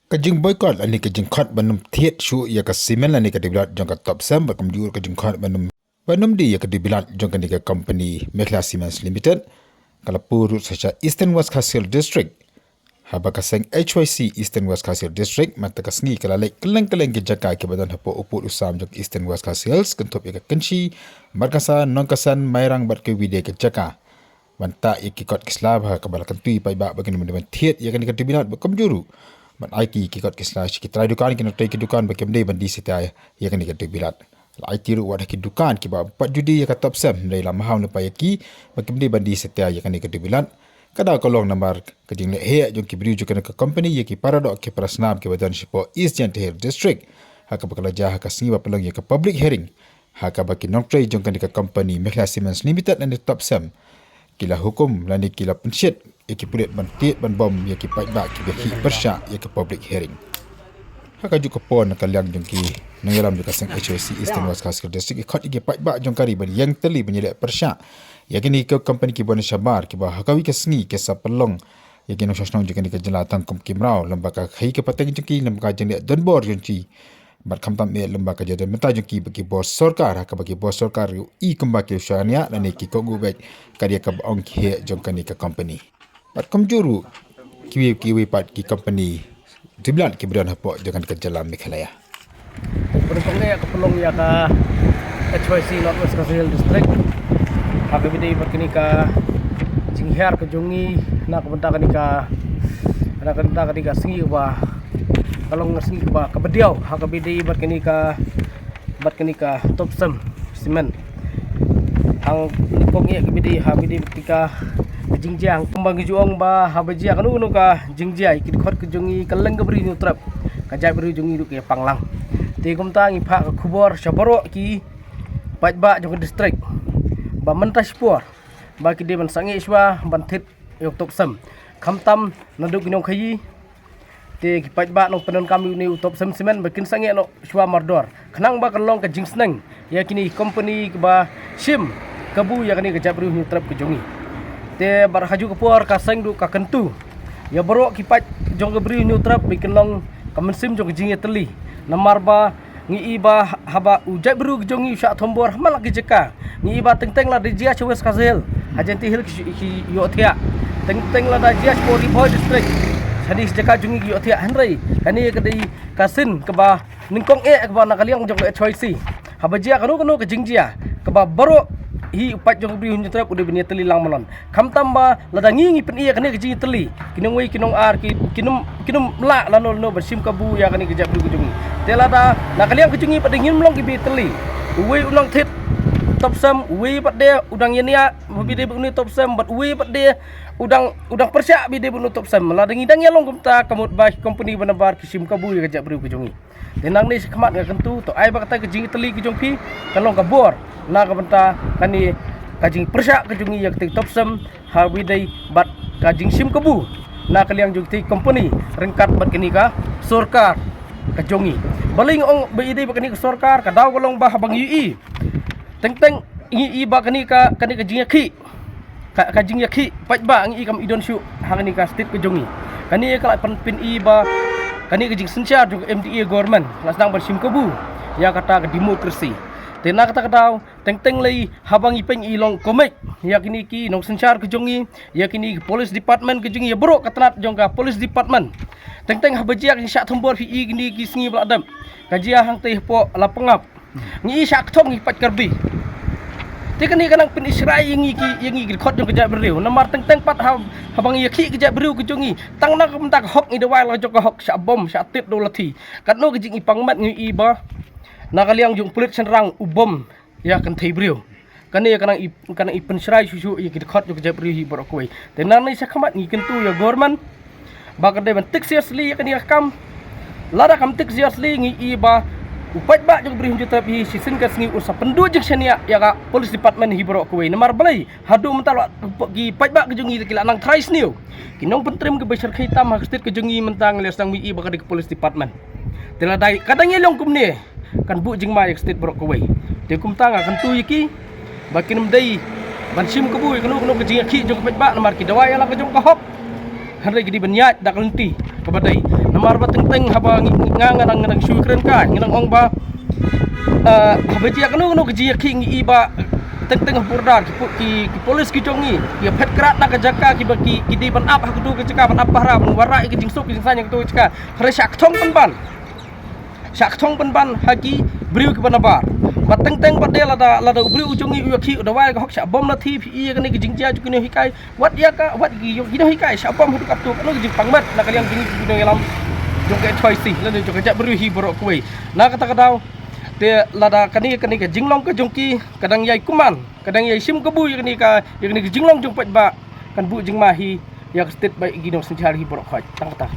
Kajing boycott ani kajing khat banum thiet shu ya ka simen ani ka dibilat jong ka top sem ba kamjur kajing khat banum di ya ka dibilat jong ka ni ka company Mekla Siemens Limited kala puru sacha Eastern West Khasil District haba ka seng HYC Eastern West Khasil District mata ka sngi kala lek keleng ke jaka ke badan hapo upur usam jong Eastern West Khasil kentop ya ka kenchi markasa nongkasan mairang bat ke wide ke jaka manta ikikot kislab ha kabal kentui pai ba bagin mendeman thiet ya ka ni ka dibilat ba kamjuru ban aiki kikot kisla ki try dukan ki notai ki dukan ba kemde bandi sita ya kan ki bilat ai tiru wada ki dukan ki ba pat judi ya ka top sem dai la mahau ne pa ki ba kemde bandi sita ya kan ki bilat kada kolong nambar ka ding le he jong ki bri ju kan ka company ya ki parado ki prasnam ki badan sipo East Jenther district ha ka bakala ja ha ka singi ba pelang ya ka public hearing ha ka ba ki notai jong kan ka company Mekla Siemens Limited and top sem kila hukum lani kila pensyet yaki pulit bantit ban bom yaki paibak ki beki persyak yaki public hearing haka juga pon kaliang jongki nangyalam juga seng HOC Eastern West Khasil District ikot yaki paibak jongkari ban yang teli menyelek persyak yaki ni ke company ki bona syabar ki bah hakawi ke sengi ke sapelong yaki no sosnong jongki ni ke jelatan kum kimrau lembaga khai ke pateng jongki lembaga jengdek donbor jongki bat kamtam me lembaga jadan menta jongki bagi bos sarkar haka bagi bos sarkar i kembaki usyanya dan ki ko gubek karya ke ong ki jongkani ke company pat kamjuru kiwi pat ki company diblan ki beran hapok jangan ke jalan Meghalaya Beruntungnya kepelong ya ke HYC North West Khasil District HKBD berkini ke Jingher ke Jongi nak kebentak ke sengi ba kalau sengi ba ke Bediau HKBD berkini ke Topsem Semen ang nikong ya HKBD ketika jingjang kembang juang ba habajia kanu ka jingjai ki khot ke jongi kaleng ke beri nutrap ka jai beri jongi du ke panglang te kumta ngi pha ka khubor sabaro ki pajba jong district ba mentas por ba ki de ban sangi iswa ban thit yok tok sam khamtam naduk nyong khayi te ki pajba no penon kami ni utop sam semen bakin sangi no iswa mardor khnang ba kalong ka jingsneng ya kini company ba sim kabu ya kini ka jai beri nutrap ke jongi te barhaju kapur kaseng du kakentu ya baro kipat jong gebri nutrap bikenlong kamensim jong jinge teli namar ba ngi iba haba ujai bru jongi sya thombor malak jeka ngi iba teng la dijia West Khasil hajanti hil ki yothia teng la dijia Pori Boy district hadis jeka jongi yothia hanrei kani kedai kasin keba ningkong keba nakaliang jong HYC habajia kanu ke jingjia keba baro hi upat jong bri hunju trap udah bini teli lang malon kam tamba ladangi ngi pen iya kane keji teli kinong wei kinong ar kinum la lano bersim kabu ya kane kejap bri kujungi telada nakaliang kujungi padingin melong ki teli wei ulang thit top sam wei pade udang yenia bide bunu top sam bat wei pade udang persyak bide bunu top sam ladangi dang yalong kumta kamut bah company benabar kisim kabu ya kejap bri kujungi tenang ni sekemat ngakentu to ai ba kata keji teli kujungpi kalong kabor na kabenta kani kajing persyak kejungi yak tik topsem hawidai bat kajing sim kebu na kaliang jukti company rengkat bat kini ka sarkar kejungi baling ong beide bakani ka sarkar kadaw kolong bah bang ui teng i ba kani kajing yakhi kajing yakhi pat ba ngi kam idon syu hangani ka state kejungi kani kala pin i ba kani kajing sensyar jung MDA government lasnang bersim kebu ya kata ke demokrasi tena kata kadaw teng lei habang ipeng ilong komik yakini ki nong sensyar ke jongi yakini police department ke jongi ya bro katanat jongka police department teng habajia ki syak thombor hi gini ki sngi bladam kajia hang teh po lapengap ngi syak thong ngi pat karbi tekani kanang pin israi ngi ki khot jong kejap beriu namar teng pat habang yakhi kejap beriu ke jongi tang nak mentak hok ngi dewai la jok hok syak bom syak tit dolati katno ke jing ipangmat ngi iba nakaliang jung pulit senrang ubom ya kan thei brio kani kanang ipen serai susu ya kidkhot jung jap ri hi borokoi tenan ni sakhamat ngi kentu ya government bakade ban tik seriously ya kani kam lara kam tik seriously ngi iba upat ba jung bri hunju tapi sisin ka sngi usa pendu jing senia ya ka police department hi borokoi namar balai hadu mental gi pat ba kejungi kila nang try sniu kinong pentrim ke besar khitam hakstit kejungi mentang lesang mi iba ka police department teladai kadang yelong kumne kan bu jing mai state borok kawai de kum tanga kan tu yiki bakin mdai ban sim kebu kanu ke jing ki jong pet ba namar ki dawai ala ke jong ka hop han re gidi ban yat dak lenti ke badai namar ba teng haba ngang shu kren ka ngang ong ba haba ji kanu ji king iba teng burdar ki polis ki jongi ya phet krat nak jaka ki baki ki di ban ap aku tu ke jaka ban ap bahra wara ki jing suk ki sanya tu jaka hare syak thong ban haki briu ki banabar bateng padel lada briu jongi u ki dawai ka hok syak bom na thi pi ka ni ki jing ja ju ki ni hikai wat ya ka wat ki yo ki hikai syak bom hu kap tu ka ni jing pangmat nak kalian jing ki ni lam jong ke thoi si la ni jong ka briu hi borok kuai na kata kadau te lada kani ka jinglong ka jongki kadang yai kuman kadang yai sim ka bu kani ka jinglong jong pet ba kan bu jing mahi ya state ba gino senjari borok khoi tang ta